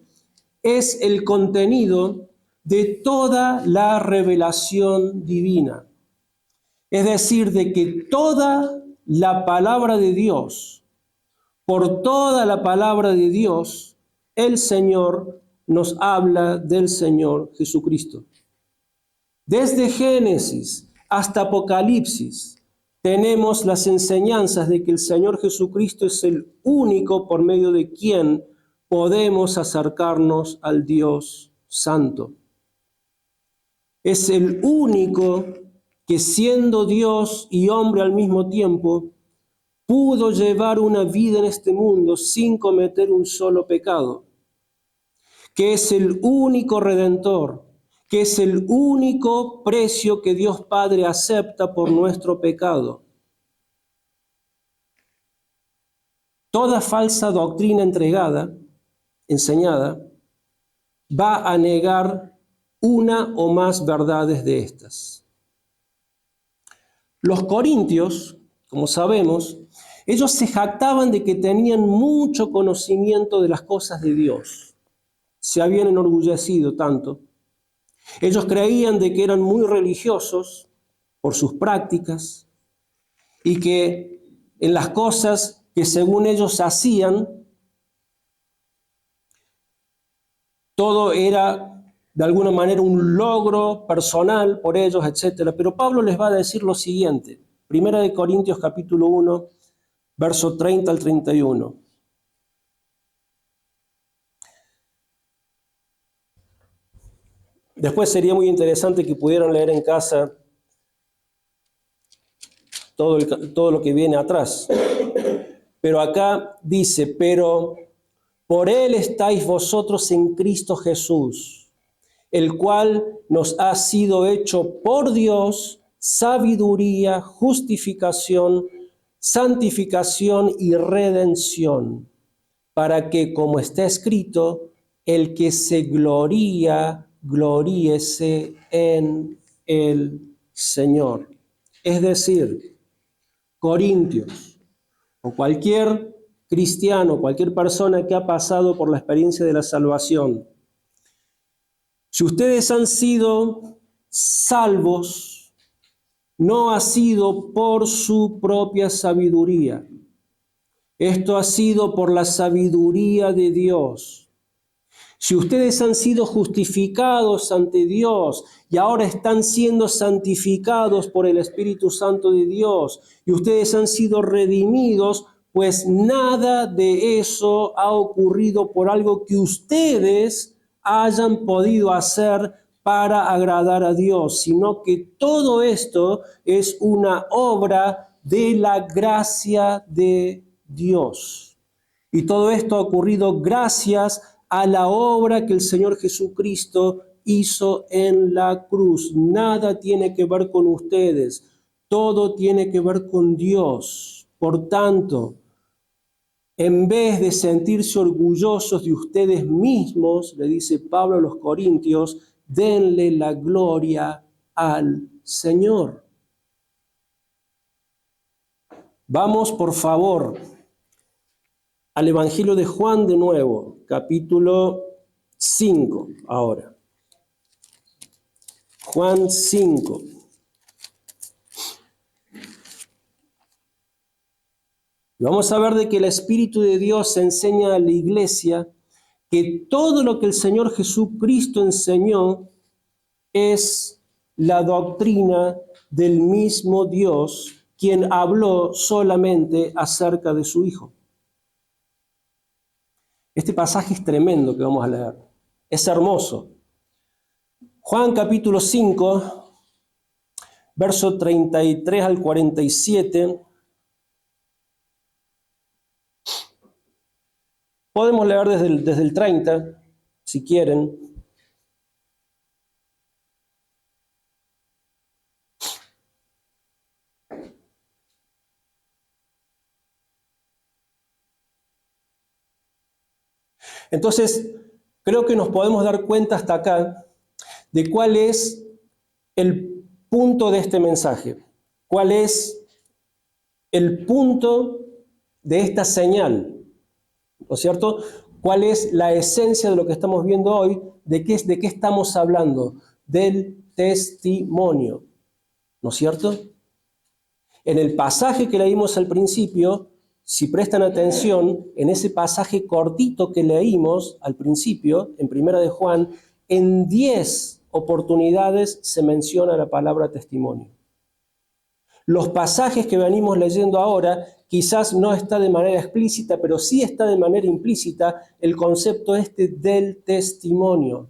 es el contenido de toda la revelación divina. Es decir, de que toda la palabra de Dios, por toda la palabra de Dios, el Señor nos habla del Señor Jesucristo. Desde Génesis hasta Apocalipsis, tenemos las enseñanzas de que el Señor Jesucristo es el único por medio de quien podemos acercarnos al Dios Santo. Es el único que, siendo Dios y hombre al mismo tiempo, pudo llevar una vida en este mundo sin cometer un solo pecado, que es el único Redentor, que es el único precio que Dios Padre acepta por nuestro pecado. Toda falsa doctrina enseñada, va a negar una o más verdades de estas. Los corintios, como sabemos, ellos se jactaban de que tenían mucho conocimiento de las cosas de Dios. Se habían enorgullecido tanto. Ellos creían de que eran muy religiosos por sus prácticas y que en las cosas que según ellos hacían, todo era de alguna manera un logro personal por ellos, etc. Pero Pablo les va a decir lo siguiente, 1 Corintios capítulo 1, verso 30 al 31. Después sería muy interesante que pudieran leer en casa todo lo que viene atrás. Pero acá dice, pero por Él estáis vosotros en Cristo Jesús, el cual nos ha sido hecho por Dios sabiduría, justificación, santificación y redención, para que, como está escrito, el que se gloría, gloríese en el Señor. Es decir, Corintios, o cualquier cristiano, cualquier persona que ha pasado por la experiencia de la salvación, si ustedes han sido salvos, no ha sido por su propia sabiduría. Esto ha sido por la sabiduría de Dios. Si ustedes han sido justificados ante Dios y ahora están siendo santificados por el Espíritu Santo de Dios y ustedes han sido redimidos, pues nada de eso ha ocurrido por algo que ustedes hayan podido hacer para agradar a Dios, sino que todo esto es una obra de la gracia de Dios. Y todo esto ha ocurrido gracias a la obra que el Señor Jesucristo hizo en la cruz. Nada tiene que ver con ustedes, todo tiene que ver con Dios. Por tanto, en vez de sentirse orgullosos de ustedes mismos, le dice Pablo a los Corintios, denle la gloria al Señor. Vamos, por favor, al Evangelio de Juan de nuevo, capítulo 5 ahora. Juan 5. Vamos a ver de que el Espíritu de Dios enseña a la iglesia que todo lo que el Señor Jesucristo enseñó es la doctrina del mismo Dios, quien habló solamente acerca de su Hijo. Este pasaje es tremendo que vamos a leer. Es hermoso. Juan capítulo 5, verso 33 al 47. Podemos leer desde el 30, si quieren. Entonces, creo que nos podemos dar cuenta hasta acá de cuál es el punto de este mensaje, cuál es el punto de esta señal, ¿no es cierto? ¿Cuál es la esencia de lo que estamos viendo hoy? ¿De qué estamos hablando? Del testimonio, ¿no es cierto? En el pasaje que leímos al principio, si prestan atención, en ese pasaje cortito que leímos al principio, en Primera de Juan, en 10 oportunidades se menciona la palabra testimonio. Los pasajes que venimos leyendo ahora quizás no está de manera explícita, pero sí está de manera implícita el concepto del testimonio,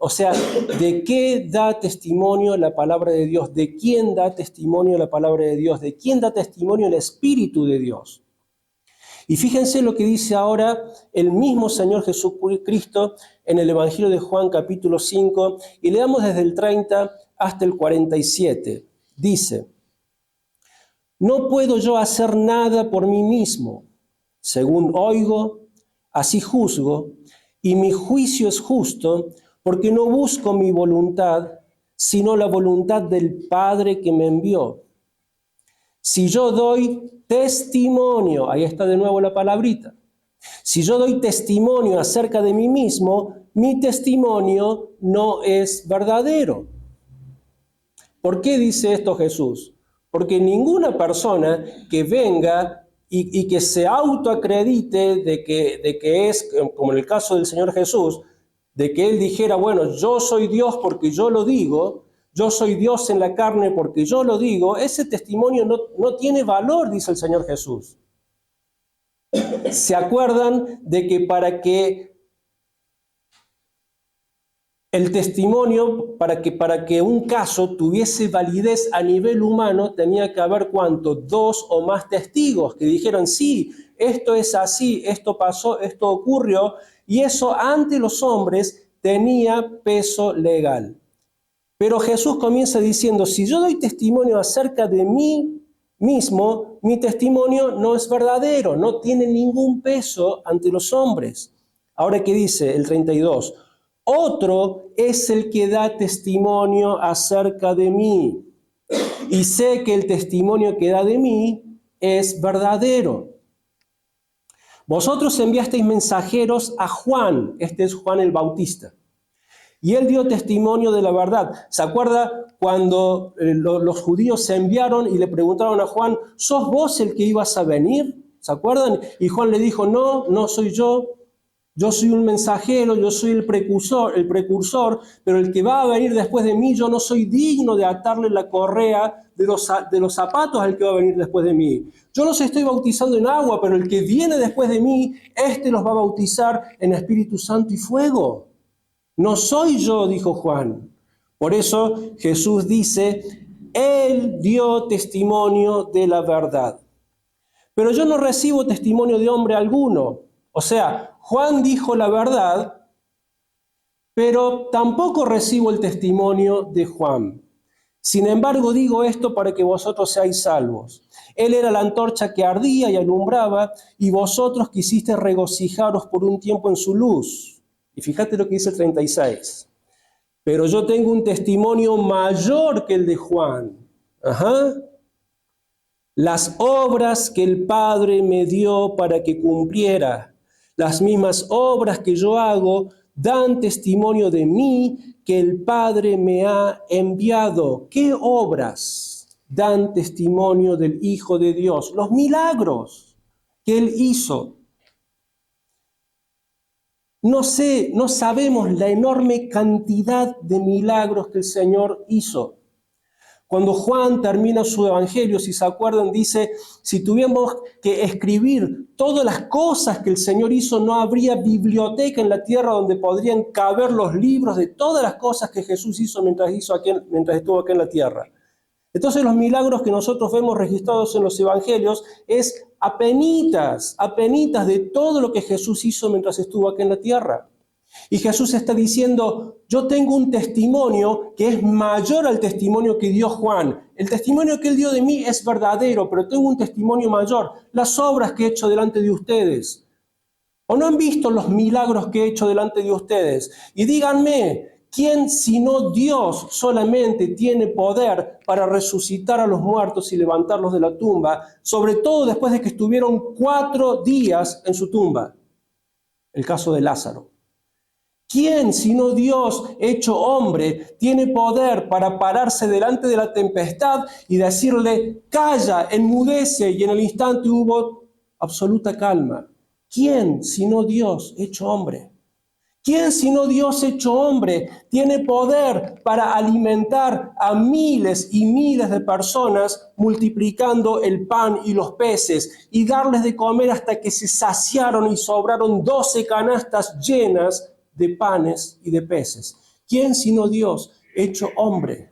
o sea, ¿de qué da testimonio la palabra de Dios? ¿De quién da testimonio la palabra de Dios? ¿De quién da testimonio el Espíritu de Dios? Y fíjense lo que dice ahora el mismo Señor Jesucristo en el Evangelio de Juan capítulo 5, y leamos desde el 30 hasta el 47. Dice: no puedo yo hacer nada por mí mismo. Según oigo, así juzgo, y mi juicio es justo, porque no busco mi voluntad, sino la voluntad del Padre que me envió. Si yo doy testimonio, ahí está de nuevo la palabrita, si yo doy testimonio acerca de mí mismo, mi testimonio no es verdadero. ¿Por qué dice esto Jesús? Porque ninguna persona que venga y que se autoacredite de que es, como en el caso del Señor Jesús, de que Él dijera, bueno, yo soy Dios porque yo lo digo, yo soy Dios en la carne porque yo lo digo, ese testimonio no tiene valor, dice el Señor Jesús. ¿Se acuerdan de que para que el testimonio, para que un caso tuviese validez a nivel humano, tenía que haber ¿cuánto? 2 o más testigos que dijeran, sí, esto es así, esto pasó, esto ocurrió, y eso ante los hombres tenía peso legal. Pero Jesús comienza diciendo, si yo doy testimonio acerca de mí mismo, mi testimonio no es verdadero, no tiene ningún peso ante los hombres. Ahora, ¿qué dice el 32? Otro es el que da testimonio acerca de mí. Y sé que el testimonio que da de mí es verdadero. Vosotros enviasteis mensajeros a Juan, este es Juan el Bautista, y él dio testimonio de la verdad. ¿Se acuerda cuando los judíos se enviaron y le preguntaron a Juan, ¿sos vos el que ibas a venir? ¿Se acuerdan? Y Juan le dijo, no, no soy yo. Yo soy un mensajero, yo soy el precursor, pero el que va a venir después de mí, yo no soy digno de atarle la correa de los zapatos al que va a venir después de mí. Yo los estoy bautizando en agua, pero el que viene después de mí, este los va a bautizar en Espíritu Santo y fuego. No soy yo, dijo Juan. Por eso Jesús dice, Él dio testimonio de la verdad. Pero yo no recibo testimonio de hombre alguno. O sea, Juan dijo la verdad, pero tampoco recibo el testimonio de Juan. Sin embargo, digo esto para que vosotros seáis salvos. Él era la antorcha que ardía y alumbraba, y vosotros quisisteis regocijaros por un tiempo en su luz. Y fíjate lo que dice el 36. Pero yo tengo un testimonio mayor que el de Juan. Las obras que el Padre me dio para que cumpliera, las mismas obras que yo hago, dan testimonio de mí que el Padre me ha enviado. ¿Qué obras dan testimonio del Hijo de Dios? Los milagros que Él hizo. No sabemos la enorme cantidad de milagros que el Señor hizo. Cuando Juan termina su evangelio, si se acuerdan, dice, si tuviéramos que escribir todas las cosas que el Señor hizo, no habría biblioteca en la tierra donde podrían caber los libros de todas las cosas que Jesús hizo mientras estuvo aquí en la tierra. Entonces los milagros que nosotros vemos registrados en los evangelios es apenitas de todo lo que Jesús hizo mientras estuvo aquí en la tierra. Y Jesús está diciendo, yo tengo un testimonio que es mayor al testimonio que dio Juan. El testimonio que él dio de mí es verdadero, pero tengo un testimonio mayor. Las obras que he hecho delante de ustedes. ¿O no han visto los milagros que he hecho delante de ustedes? Y díganme, ¿quién sino Dios solamente tiene poder para resucitar a los muertos y levantarlos de la tumba? Sobre todo después de que estuvieron 4 días en su tumba. El caso de Lázaro. ¿Quién, sino Dios hecho hombre, tiene poder para pararse delante de la tempestad y decirle, calla, enmudece, y en el instante hubo absoluta calma? ¿Quién, sino Dios hecho hombre? ¿Quién, sino Dios hecho hombre, tiene poder para alimentar a miles y miles de personas multiplicando el pan y los peces y darles de comer hasta que se saciaron y sobraron 12 canastas llenas de panes y de peces? ¿Quién sino Dios hecho hombre?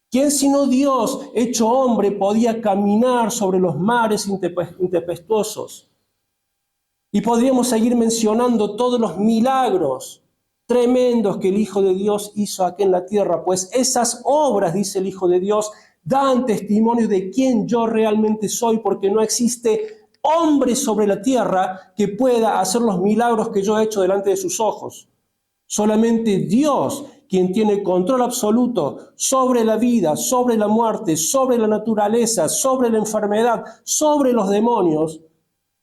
¿Quién sino Dios hecho hombre podía caminar sobre los mares intempestuosos? Y podríamos seguir mencionando todos los milagros tremendos que el Hijo de Dios hizo aquí en la tierra, pues esas obras, dice el Hijo de Dios, dan testimonio de quién yo realmente soy, porque no existe hombre sobre la tierra que pueda hacer los milagros que yo he hecho delante de sus ojos. Solamente Dios, quien tiene control absoluto sobre la vida, sobre la muerte, sobre la naturaleza, sobre la enfermedad, sobre los demonios,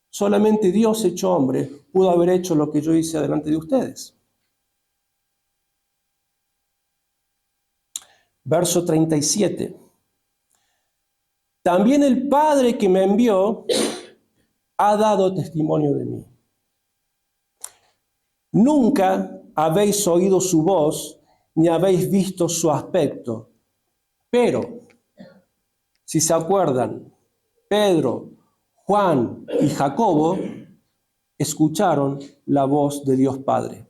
solamente Dios hecho hombre pudo haber hecho lo que yo hice delante de ustedes. Verso 37. También el Padre que me envió ha dado testimonio de mí. Nunca habéis oído su voz, ni habéis visto su aspecto. Pero, si se acuerdan, Pedro, Juan y Jacobo escucharon la voz de Dios Padre.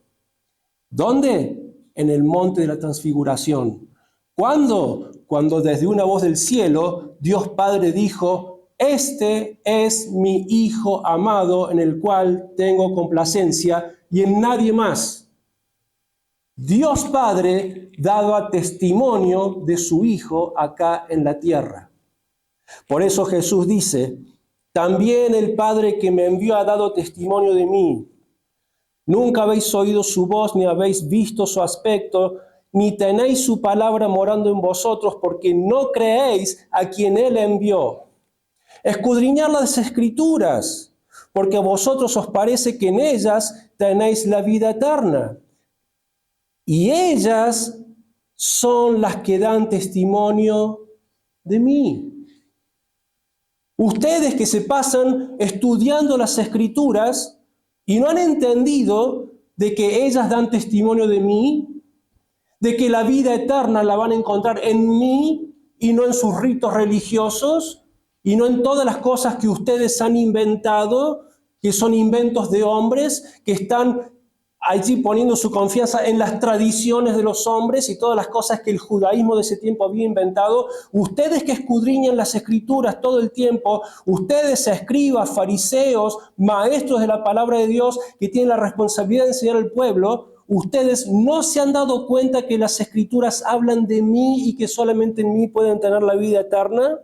¿Dónde? En el monte de la transfiguración. ¿Cuándo? Cuando desde una voz del cielo, Dios Padre dijo, este es mi Hijo amado en el cual tengo complacencia y en nadie más. Dios Padre daba testimonio de su Hijo acá en la tierra. Por eso Jesús dice, también el Padre que me envió ha dado testimonio de mí. Nunca habéis oído su voz, ni habéis visto su aspecto, ni tenéis su palabra morando en vosotros, porque no creéis a quien él envió. Escudriñad las Escrituras, porque a vosotros os parece que en ellas tenéis la vida eterna. Y ellas son las que dan testimonio de mí. Ustedes que se pasan estudiando las Escrituras y no han entendido de que ellas dan testimonio de mí, de que la vida eterna la van a encontrar en mí y no en sus ritos religiosos y no en todas las cosas que ustedes han inventado, que son inventos de hombres, que están allí poniendo su confianza en las tradiciones de los hombres y todas las cosas que el judaísmo de ese tiempo había inventado. Ustedes que escudriñan las Escrituras todo el tiempo, ustedes escribas, fariseos, maestros de la palabra de Dios que tienen la responsabilidad de enseñar al pueblo, ustedes no se han dado cuenta que las Escrituras hablan de mí y que solamente en mí pueden tener la vida eterna.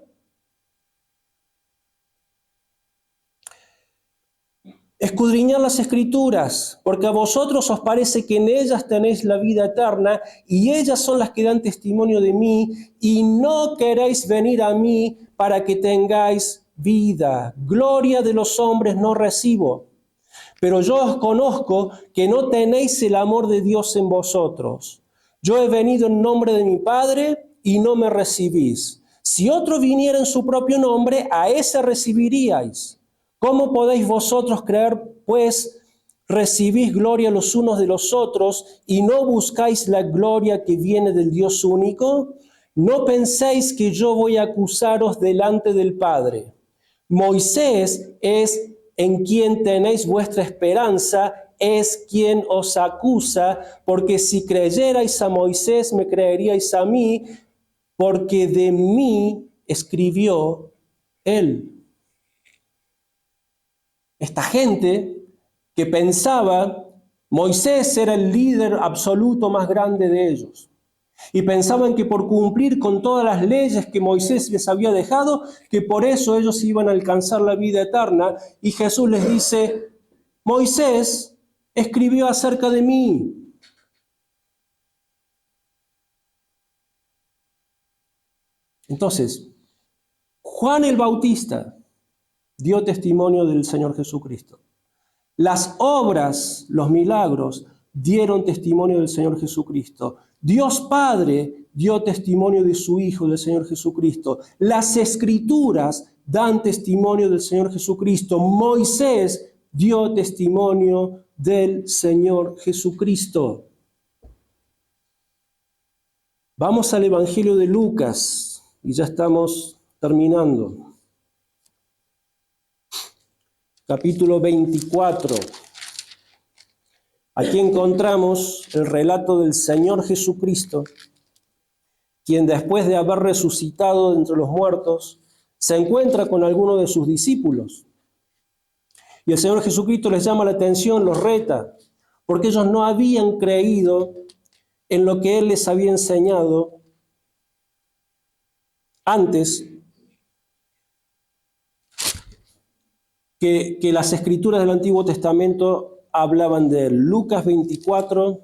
Escudriñad las Escrituras, porque a vosotros os parece que en ellas tenéis la vida eterna, y ellas son las que dan testimonio de mí, y no queréis venir a mí para que tengáis vida. Gloria de los hombres no recibo, pero yo os conozco que no tenéis el amor de Dios en vosotros. Yo he venido en nombre de mi Padre, y no me recibís. Si otro viniera en su propio nombre, a ese recibiríais. ¿Cómo podéis vosotros creer, pues, recibís gloria los unos de los otros y no buscáis la gloria que viene del Dios único? No penséis que yo voy a acusaros delante del Padre. Moisés es en quien tenéis vuestra esperanza, es quien os acusa, porque si creyerais a Moisés, me creeríais a mí, porque de mí escribió él. Esta gente que pensaba, Moisés era el líder absoluto más grande de ellos. Y pensaban que por cumplir con todas las leyes que Moisés les había dejado, que por eso ellos iban a alcanzar la vida eterna. Y Jesús les dice, Moisés escribió acerca de mí. Entonces, Juan el Bautista dio testimonio del Señor Jesucristo. Las obras, los milagros, dieron testimonio del Señor Jesucristo. Dios Padre dio testimonio de su Hijo, del Señor Jesucristo. Las Escrituras dan testimonio del Señor Jesucristo. Moisés dio testimonio del Señor Jesucristo. Vamos al Evangelio de Lucas y ya estamos terminando. Capítulo 24. Aquí encontramos el relato del Señor Jesucristo, quien después de haber resucitado de entre los muertos, se encuentra con algunos de sus discípulos. Y el Señor Jesucristo les llama la atención, los reta, porque ellos no habían creído en lo que Él les había enseñado antes, que las Escrituras del Antiguo Testamento hablaban de Él. Lucas 24,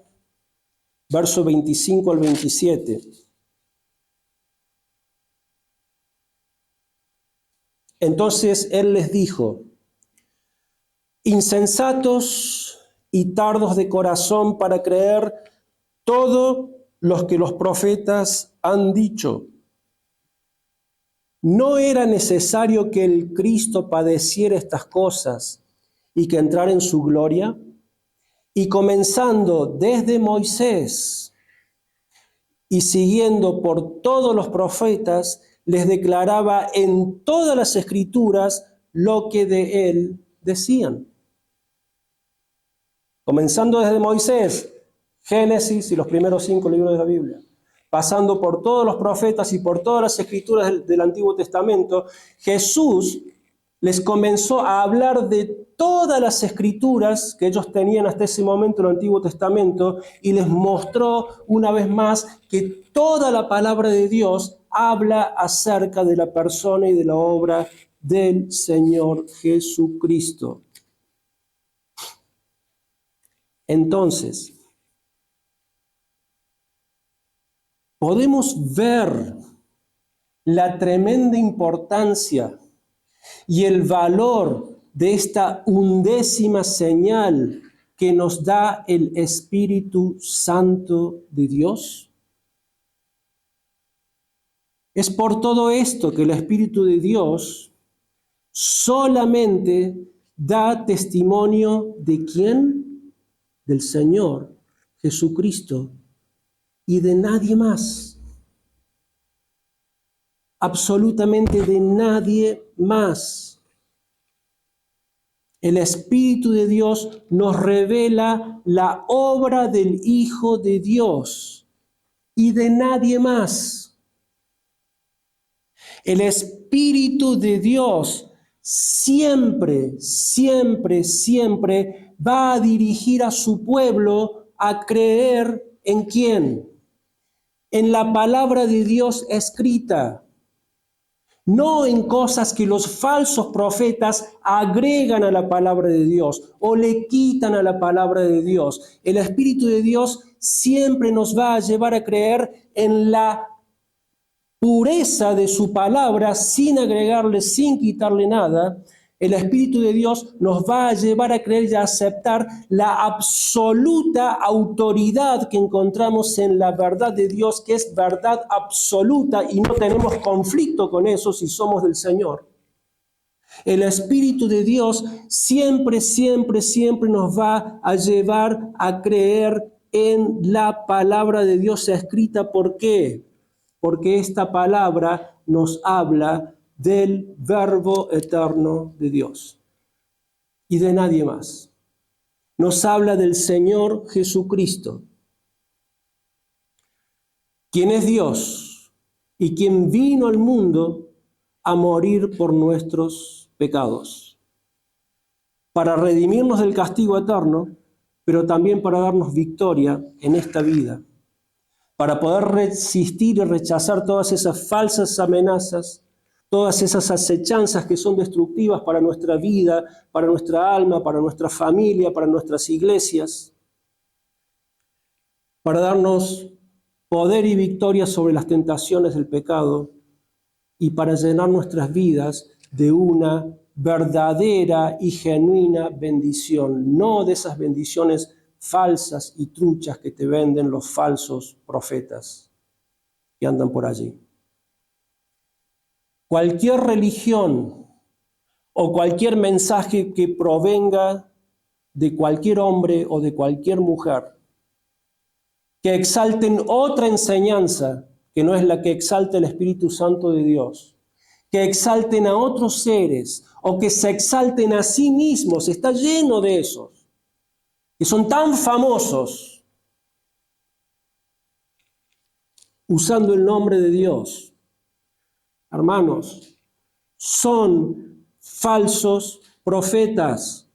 verso 25 al 27. Entonces Él les dijo, insensatos y tardos de corazón para creer todo lo que los profetas han dicho. ¿No era necesario que el Cristo padeciera estas cosas y que entrara en su gloria? Y comenzando desde Moisés y siguiendo por todos los profetas, les declaraba en todas las Escrituras lo que de él decían. Comenzando desde Moisés, Génesis y los primeros 5 libros de la Biblia, pasando por todos los profetas y por todas las Escrituras del Antiguo Testamento, Jesús les comenzó a hablar de todas las Escrituras que ellos tenían hasta ese momento en el Antiguo Testamento y les mostró una vez más que toda la palabra de Dios habla acerca de la persona y de la obra del Señor Jesucristo. Entonces, podemos ver la tremenda importancia y el valor de esta 11ª señal que nos da el Espíritu Santo de Dios. Es por todo esto que el Espíritu de Dios solamente da testimonio de ¿quién? Del Señor Jesucristo y de nadie más. Absolutamente de nadie más. El Espíritu de Dios nos revela la obra del Hijo de Dios y de nadie más. El Espíritu de Dios siempre, siempre, siempre va a dirigir a su pueblo a creer ¿en quién? En la palabra de Dios escrita. No en cosas que los falsos profetas agregan a la palabra de Dios o le quitan a la palabra de Dios. El Espíritu de Dios siempre nos va a llevar a creer en la pureza de su palabra, sin agregarle, sin quitarle nada. El Espíritu de Dios nos va a llevar a creer y a aceptar la absoluta autoridad que encontramos en la verdad de Dios, que es verdad absoluta, y no tenemos conflicto con eso si somos del Señor. El Espíritu de Dios siempre, siempre, siempre nos va a llevar a creer en la palabra de Dios escrita. ¿Por qué? Porque esta palabra nos habla del Verbo eterno de Dios y de nadie más. Nos habla del Señor Jesucristo, quien es Dios y quien vino al mundo a morir por nuestros pecados, para redimirnos del castigo eterno, pero también para darnos victoria en esta vida, para poder resistir y rechazar todas esas falsas amenazas, todas esas acechanzas que son destructivas para nuestra vida, para nuestra alma, para nuestra familia, para nuestras iglesias, para darnos poder y victoria sobre las tentaciones del pecado y para llenar nuestras vidas de una verdadera y genuina bendición, no de esas bendiciones falsas y truchas que te venden los falsos profetas que andan por allí. Cualquier religión o cualquier mensaje que provenga de cualquier hombre o de cualquier mujer que exalten otra enseñanza que no es la que exalta el Espíritu Santo de Dios, que exalten a otros seres o que se exalten a sí mismos, está lleno de esos, que son tan famosos usando el nombre de Dios. Hermanos, son falsos profetas.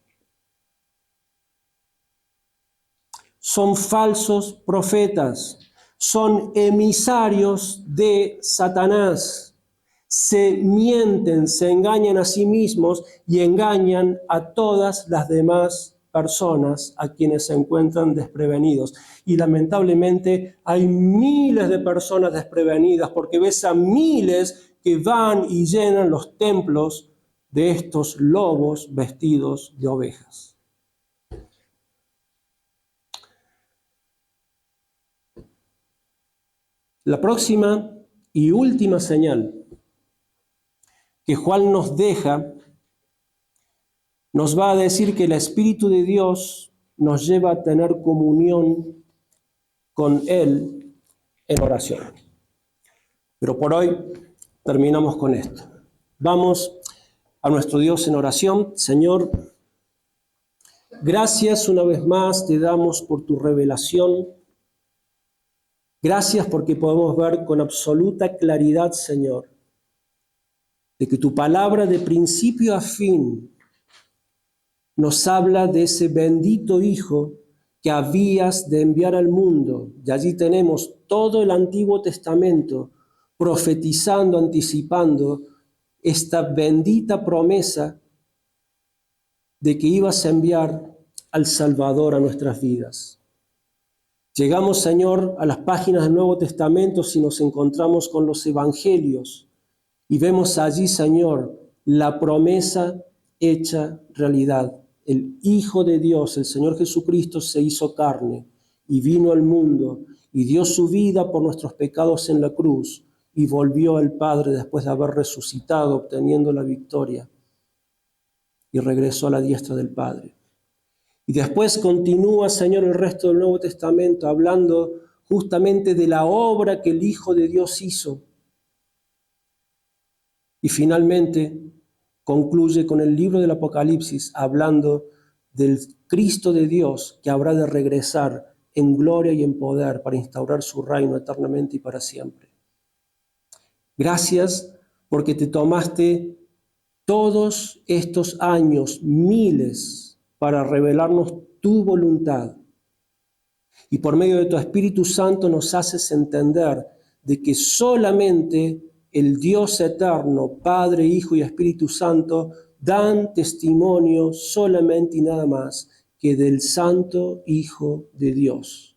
Son falsos profetas. Son emisarios de Satanás. Se mienten, se engañan a sí mismos y engañan a todas las demás personas a quienes se encuentran desprevenidos. Y lamentablemente hay miles de personas desprevenidas porque ves a miles que van y llenan los templos de estos lobos vestidos de ovejas. La próxima y última señal que Juan nos deja nos va a decir que el Espíritu de Dios nos lleva a tener comunión con Él en oración. Pero por hoy terminamos con esto. Vamos a nuestro Dios en oración. Señor, gracias una vez más te damos por tu revelación. Gracias porque podemos ver con absoluta claridad, Señor, de que tu palabra de principio a fin nos habla de ese bendito Hijo que habías de enviar al mundo. Y allí tenemos todo el Antiguo Testamento profetizando, anticipando esta bendita promesa de que ibas a enviar al Salvador a nuestras vidas. Llegamos, Señor, a las páginas del Nuevo Testamento y nos encontramos con los Evangelios y vemos allí, Señor, la promesa hecha realidad. El Hijo de Dios, el Señor Jesucristo, se hizo carne y vino al mundo y dio su vida por nuestros pecados en la cruz y volvió al Padre después de haber resucitado, obteniendo la victoria, y regresó a la diestra del Padre. Y después continúa, Señor, el resto del Nuevo Testamento hablando justamente de la obra que el Hijo de Dios hizo. Y finalmente concluye con el libro del Apocalipsis hablando del Cristo de Dios que habrá de regresar en gloria y en poder para instaurar su reino eternamente y para siempre. Gracias porque te tomaste todos estos años, miles, para revelarnos tu voluntad. Y por medio de tu Espíritu Santo nos haces entender de que solamente el Dios eterno, Padre, Hijo y Espíritu Santo, dan testimonio solamente y nada más que del Santo Hijo de Dios.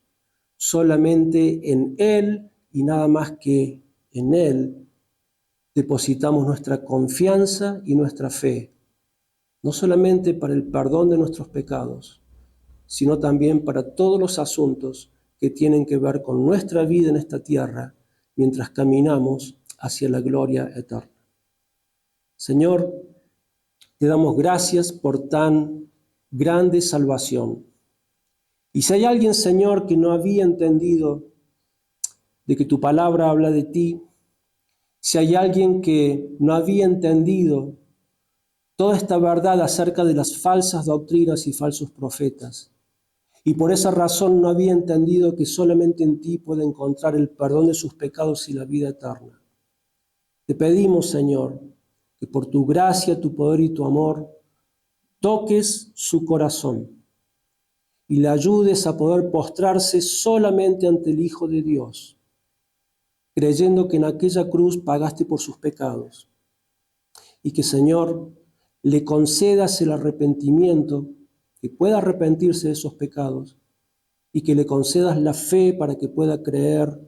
Solamente en Él y nada más que en Él depositamos nuestra confianza y nuestra fe, no solamente para el perdón de nuestros pecados, sino también para todos los asuntos que tienen que ver con nuestra vida en esta tierra mientras caminamos hacia la gloria eterna. Señor, te damos gracias por tan grande salvación. Y si hay alguien, Señor, que no había entendido de que tu palabra habla de ti, si hay alguien que no había entendido toda esta verdad acerca de las falsas doctrinas y falsos profetas, y por esa razón no había entendido que solamente en ti puede encontrar el perdón de sus pecados y la vida eterna, te pedimos, Señor, que por tu gracia, tu poder y tu amor toques su corazón y le ayudes a poder postrarse solamente ante el Hijo de Dios, creyendo que en aquella cruz pagaste por sus pecados, y que, Señor, le concedas el arrepentimiento, que pueda arrepentirse de esos pecados, y que le concedas la fe para que pueda creer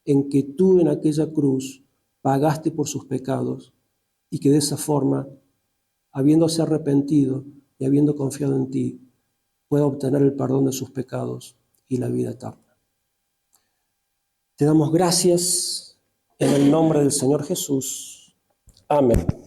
en que tú en aquella cruz pagaste por sus pecados, y que de esa forma, habiéndose arrepentido y habiendo confiado en ti, pueda obtener el perdón de sus pecados y la vida eterna. Te damos gracias en el nombre del Señor Jesús. Amén.